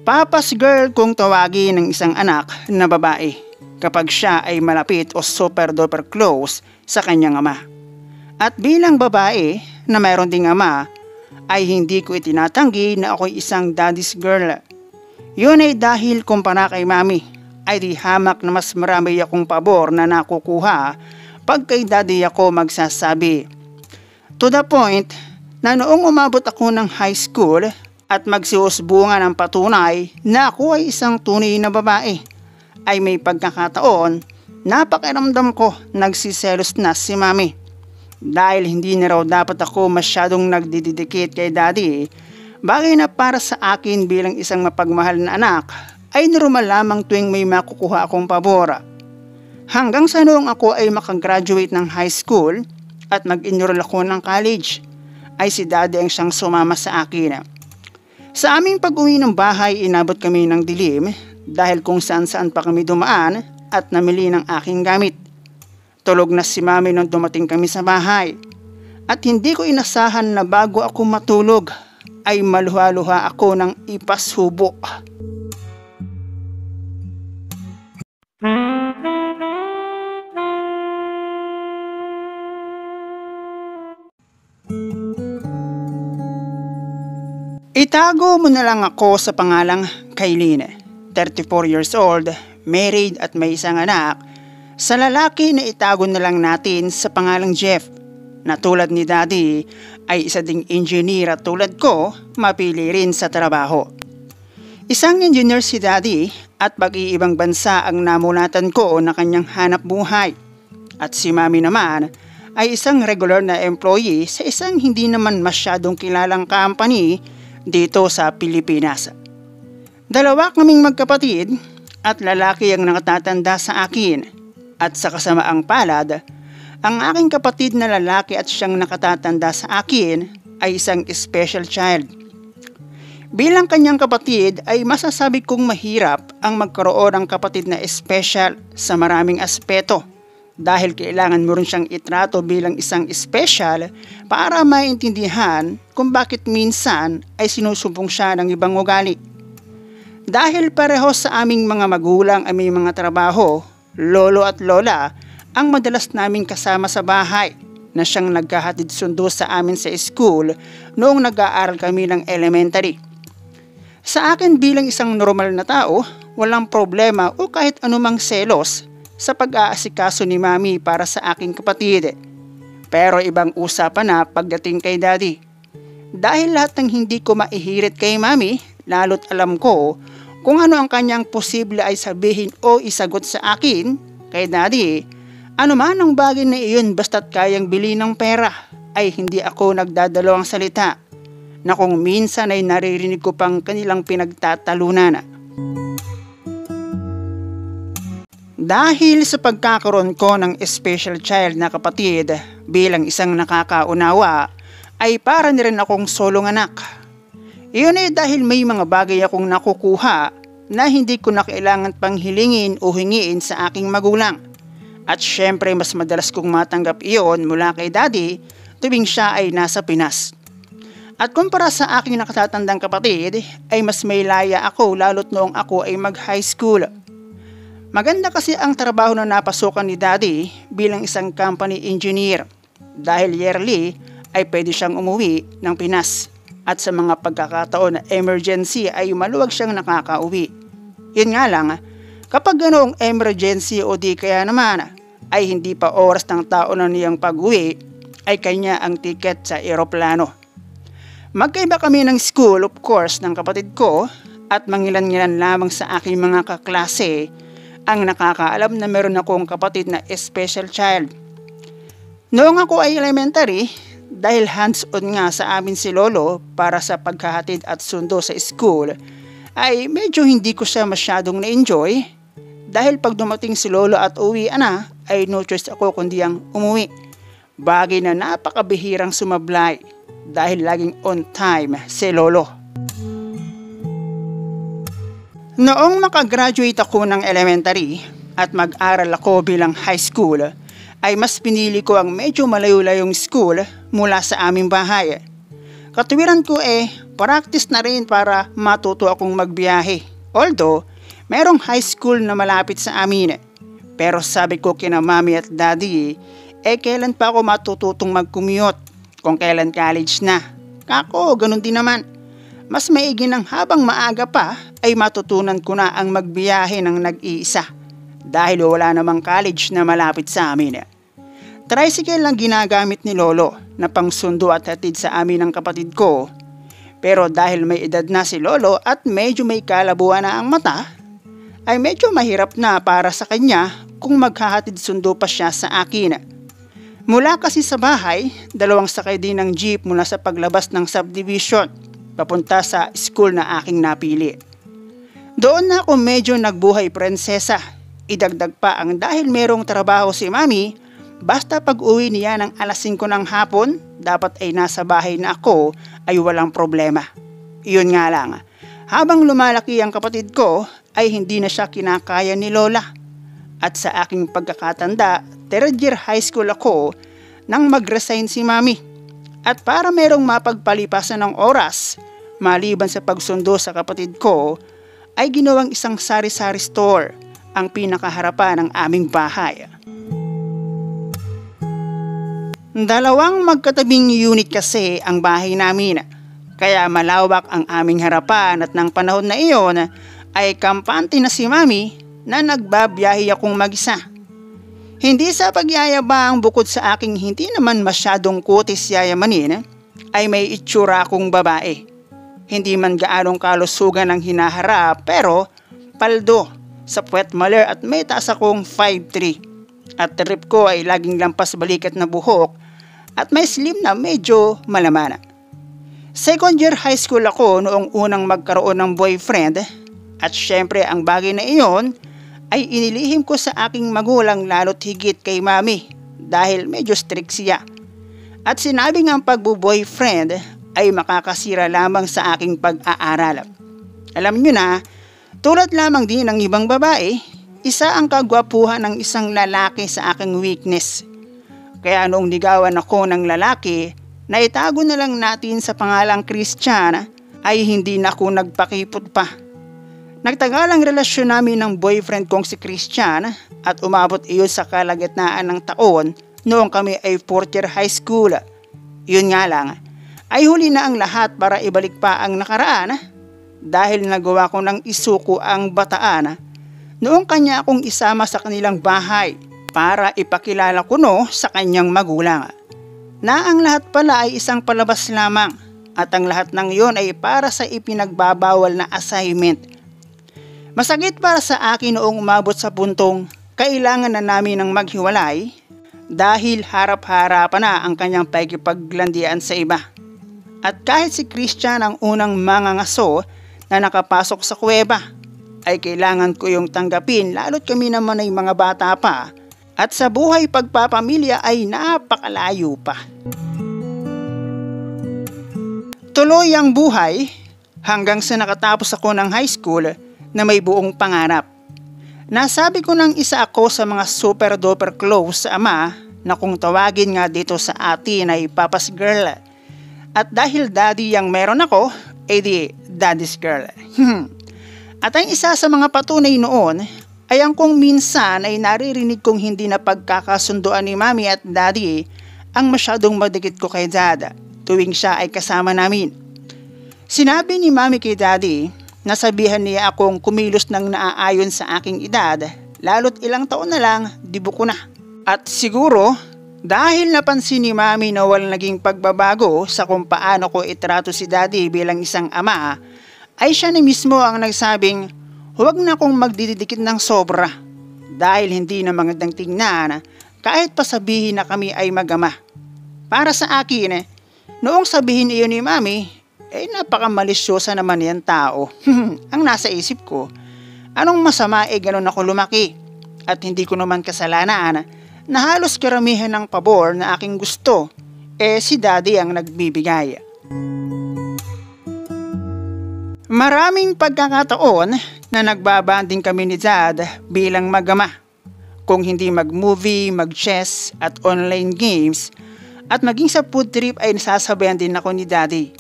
Papa's girl kung tawagin ng isang anak na babae kapag siya ay malapit o super duper close sa kanyang ama. At bilang babae na mayroon ding ama, ay hindi ko itinatanggi na ako'y isang daddy's girl. Yun ay dahil kumpara kay mami, ay di hamak na mas marami akong pabor na nakukuha pag kay daddy ako magsasabi. To the point na noong umabot ako ng high school at magsiusbungan ng patunay na ako ay isang tunay na babae, ay may pagkakataon na pakiramdam ko nagsiselos na si mami. Dahil hindi na raw dapat ako masyadong nagdididikit kay daddy, bagay na para sa akin bilang isang mapagmahal na anak ay normal lamang tuwing may makukuha akong pabor. Hanggang sa noong ako ay makagraduate ng high school at mag-enroll ako ng college, ay si daddy ang siyang sumama sa akin. Sa aming pag-uwi ng bahay, inabot kami ng dilim dahil kung saan-saan pa kami dumaan at namili ng aking gamit. Tulog na si mami nung dumating kami sa bahay. At hindi ko inasahan na bago ako matulog ay maluha-luha ako ng ipasubo. Itago mo na lang ako sa pangalang Kailin, 34 years old, married at may isang anak. Sa lalaki na itago na lang natin sa pangalang Jeff, na tulad ni daddy ay isa ding engineer at tulad ko, mapili rin sa trabaho. Isang engineer si daddy at pag-iibang bansa ang namulatan ko na kanyang hanap buhay. At si mami naman ay isang regular na employee sa isang hindi naman masyadong kilalang company dito sa Pilipinas. Dalawa kaming magkapatid at lalaki ang nakatatanda sa akin. At sa kasamaang palad, ang aking kapatid na lalaki at siyang nakatatanda sa akin ay isang special child. Bilang kanyang kapatid ay masasabi kong mahirap ang magkaroon ng kapatid na special sa maraming aspeto. Dahil kailangan mo rin siyang itrato bilang isang special para maintindihan kung bakit minsan ay sinusumpong siya ng ibang ugali. Dahil pareho sa aming mga magulang ay may mga trabaho, lolo at lola ang madalas naming kasama sa bahay na siyang nagkahatid sundo sa amin sa school noong nag-aaral kami ng elementary. Sa akin bilang isang normal na tao, walang problema o kahit anumang selos sa pag-aasikaso ni mami para sa aking kapatid. Pero ibang usapan na pagdating kay daddy. Dahil lahat ng hindi ko maihirit kay mami, lalo't alam ko kung ano ang kanyang posible ay sabihin o isagot sa akin kay daddy, ano man ang bagay na iyon basta't kayang bili ng pera, ay hindi ako nagdadalawang salita na kung minsan ay naririnig ko pang kanilang pinagtatalunan. Dahil sa pagkakaroon ko ng special child na kapatid bilang isang nakakaunawa, ay para na rin akong solong anak. Iyon ay dahil may mga bagay akong nakukuha na hindi ko na kailangan pang hilingin o hingiin sa aking magulang. At syempre mas madalas kong matanggap iyon mula kay daddy tuwing siya ay nasa Pinas. At kumpara sa aking nakatatandang kapatid ay mas may laya ako lalo't noong ako ay mag high school. Maganda kasi ang trabaho na napasukan ni daddy bilang isang company engineer dahil yearly ay pwede siyang umuwi ng Pinas at sa mga pagkakataon na emergency ay maluwag siyang nakakauwi. Yun nga lang, kapag ganoong emergency o di kaya naman ay hindi pa oras ng tao na niyang pag-uwi ay kanya ang tiket sa eroplano. Magkaiba kami ng school of course ng kapatid ko at mangilan-ngilan lamang sa aking mga kaklase ang nakakaalam na meron akong kapatid na special child. Noong ako ay elementary, dahil hands-on nga sa amin si lolo para sa paghahatid at sundo sa school, ay medyo hindi ko siya masyadong na-enjoy dahil pag dumating si lolo at uwi na, ay no choice ako kundi ang umuwi. Bagay na napakabihirang sumablay dahil laging on time si lolo. Noong makagraduate ako ng elementary at mag-aral ako bilang high school, ay mas pinili ko ang medyo malayo-layong school mula sa aming bahay. Katuwiran ko practice na rin para matuto akong magbiyahe. Although, merong high school na malapit sa amin. Pero sabi ko kina mami at daddy, kailan pa ako matututong mag-commute? Kung kailan college na. Kako, ganun din naman. Mas maigi ng habang maaga pa ay matutunan ko na ang magbiyahe ng nag-iisa. Dahil wala namang college na malapit sa amin. Tricycle lang ginagamit ni Lolo na pangsundo at hatid sa amin ng kapatid ko. Pero dahil may edad na si Lolo at medyo may kalabuan na ang mata, ay medyo mahirap na para sa kanya kung maghahatid sundo pa siya sa akin. Mula kasi sa bahay, 2 sakay din ng jeep mula sa paglabas ng subdivision papunta sa school na aking napili. Doon na ako medyo nagbuhay prinsesa. Idagdag pa ang dahil merong trabaho si mami, basta pag uwi niya ng alas 5 ng hapon, dapat ay nasa bahay na ako ay walang problema. Iyon nga lang, habang lumalaki ang kapatid ko ay hindi na siya kinakaya ni Lola. At sa aking pagkakatanda, 3rd year high school ako nang mag-resign si mami. At para merong mapagpalipasan ng oras, maliban sa pagsundo sa kapatid ko, ay ginawang isang sari-sari store ang pinakaharapan ng aming bahay. 2 magkatabing unit kasi ang bahay namin, kaya malawak ang aming harapan at ng panahon na iyon ay kampante na si mami na nagbabiyahe akong mag-isa. Hindi sa pagyayabang, bukod sa aking hindi naman masyadong kutis yayamanin, ay may itsura akong babae. Hindi man gaanong kalusugan ang hinaharap pero paldo sa puwet maler at may taas akong 5'3". At trip ko ay laging lampas balikat na buhok at may slim na medyo malamana. 2nd year high school ako noong unang magkaroon ng boyfriend at syempre ang bagay na iyon ay inilihim ko sa aking magulang lalo't higit kay mami dahil medyo strict siya. At sinabing ang pagbo-boyfriend ay makakasira lamang sa aking pag-aaral. Alam nyo na, tulad lamang din ng ibang babae, isa ang kagwapuhan ng isang lalaki sa aking weakness. Kaya noong ligawan ako ng lalaki na itago na lang natin sa pangalang Christian ay hindi na ako nagpakipot pa. Nagtagal ang relasyon namin ng boyfriend kong si Christian at umabot iyon sa kalagitnaan ng taon noong kami ay 4th year high school. Yun nga lang, ay huli na ang lahat para ibalik pa ang nakaraan dahil nagawa ko ng isuko ang bataan noong kanya akong isama sa kanilang bahay para ipakilala ko sa kanyang magulang. Na ang lahat pala ay isang palabas lamang at ang lahat ng iyon ay para sa ipinagbabawal na assignment. Masakit para sa akin noong umabot sa puntong kailangan na namin ng maghiwalay dahil harap-harapan na ang kanyang pagkipaglandian sa iba. At kahit si Christian ang unang mangangaso na nakapasok sa kuweba, ay kailangan ko yung tanggapin lalo't kami naman ay mga bata pa at sa buhay pagpapamilya ay napakalayo pa. Tuloy ang buhay hanggang sa nakatapos ako ng high school na may buong pangarap. Nasabi ko ng isa ako sa mga super duper close sa ama na kung tawagin nga dito sa atin ay Papa's Girl. At dahil daddy ang meron ako, di daddy's girl. At ang isa sa mga patunay noon ay ang kung minsan ay naririnig kong hindi na pagkakasunduan ni mami at daddy ang masyadong madikit ko kay dad tuwing siya ay kasama namin. Sinabi ni mami kay daddy na sabihan niya akong kumilos ng naaayon sa aking edad lalo't ilang taon na lang dibo ko na. At siguro dahil napansin ni mami na walang naging pagbabago sa kung paano ko itrato si daddy bilang isang ama, ay siya na mismo ang nagsabing huwag na akong magdidikit ng sobra dahil hindi na magandang tingnan kahit pa sabihin na kami ay mag-ama. Para sa akin, noong sabihin iyon ni mami, napakamalisyosa naman yan tao. Ang nasa isip ko, anong masama ganun ako lumaki at hindi ko naman kasalanan na halos karamihan ng pabor na aking gusto, si daddy ang nagbibigay. Maraming pagkakataon na nagbabanding kami ni dad bilang mag-ama. Kung hindi mag-movie, mag-chess at online games, at maging sa food trip ay nasasabayan din ako ni daddy.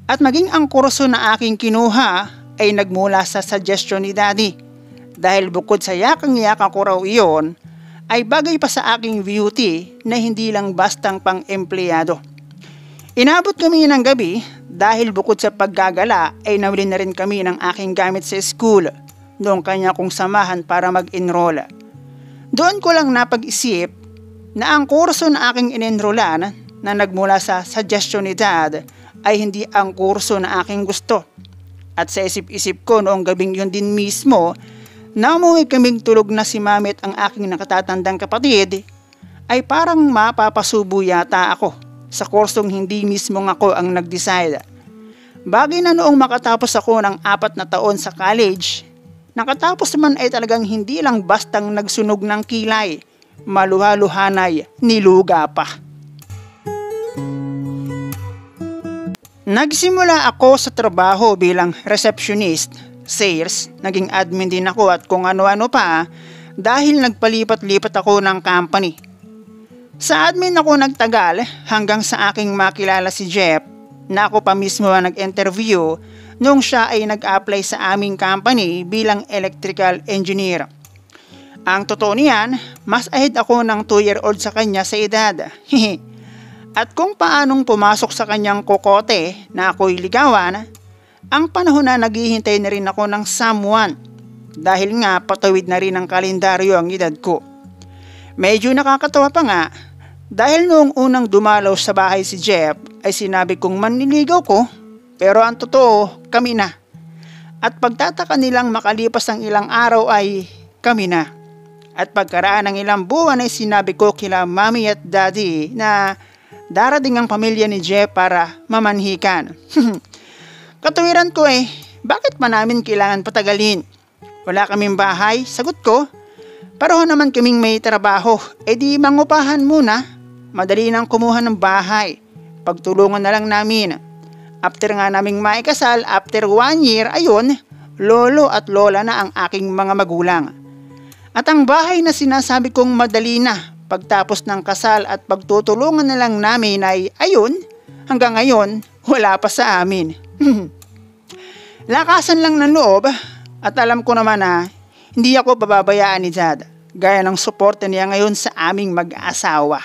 At maging ang kurso na aking kinuha ay nagmula sa suggestion ni Daddy. Dahil bukod sa yakang-yaka ko raw iyon, ay bagay pa sa aking beauty na hindi lang bastang pang-empleyado. Inabot kami ng gabi dahil bukod sa paggagala ay nawili na rin kami ng aking gamit sa school noong kanya kong samahan para mag-enroll. Doon ko lang napag-isip na ang kurso na aking in-enrollan na nagmula sa suggestion ni Dad ay hindi ang kurso na aking gusto. At sa isip-isip ko noong gabing yun din mismo, na umuwi kaming tulog na si Mami at ang aking nakatatandang kapatid, ay parang mapapasubo yata ako sa kursong hindi mismo ako ang nag-decide. Bagay na noong makatapos ako ng 4 na taon sa college, nakatapos naman ay talagang hindi lang bastang nagsunog ng kilay, maluha-luhanay, niluga pa. Nagsimula ako sa trabaho bilang receptionist, sales, naging admin din ako at kung ano-ano pa dahil nagpalipat-lipat ako ng company. Sa admin ako nagtagal hanggang sa aking makilala si Jeff na ako pa mismo ang nag-interview nung siya ay nag-apply sa aming company bilang electrical engineer. Ang totoo niyan, mas ahead ako ng 2-year-old sa kanya sa edad. At kung paanong pumasok sa kanyang kokote na ako'y ligawan, ang panahon na naghihintay na rin ako ng someone dahil nga patawid na rin ang kalendaryo ang edad ko. Medyo nakakatawa pa nga dahil noong unang dumalaw sa bahay si Jeff ay sinabi kong manliligaw ko pero ang totoo kami na. At pagtataka nilang makalipas ang ilang araw ay kami na. At pagkaraan ng ilang buwan ay sinabi ko kila Mami at Daddy na darating ang pamilya ni Jeff para mamanhikan. Katuwiran ko bakit pa namin kailangan patagalin? Wala kaming bahay, sagot ko. Pareho naman kaming may trabaho, di mangupahan muna. Madali nang kumuha ng bahay. Pagtulungan na lang namin. After nga naming maikasal, after 1 year, ayun, lolo at lola na ang aking mga magulang. At ang bahay na sinasabi kong madali na pagtapos ng kasal at pagtutulungan na lang namin ay ayun, hanggang ngayon wala pa sa amin. Lakasan lang ng loob at alam ko naman na hindi ako pababayaan ni Dad gaya ng suporta niya ngayon sa aming mag-asawa.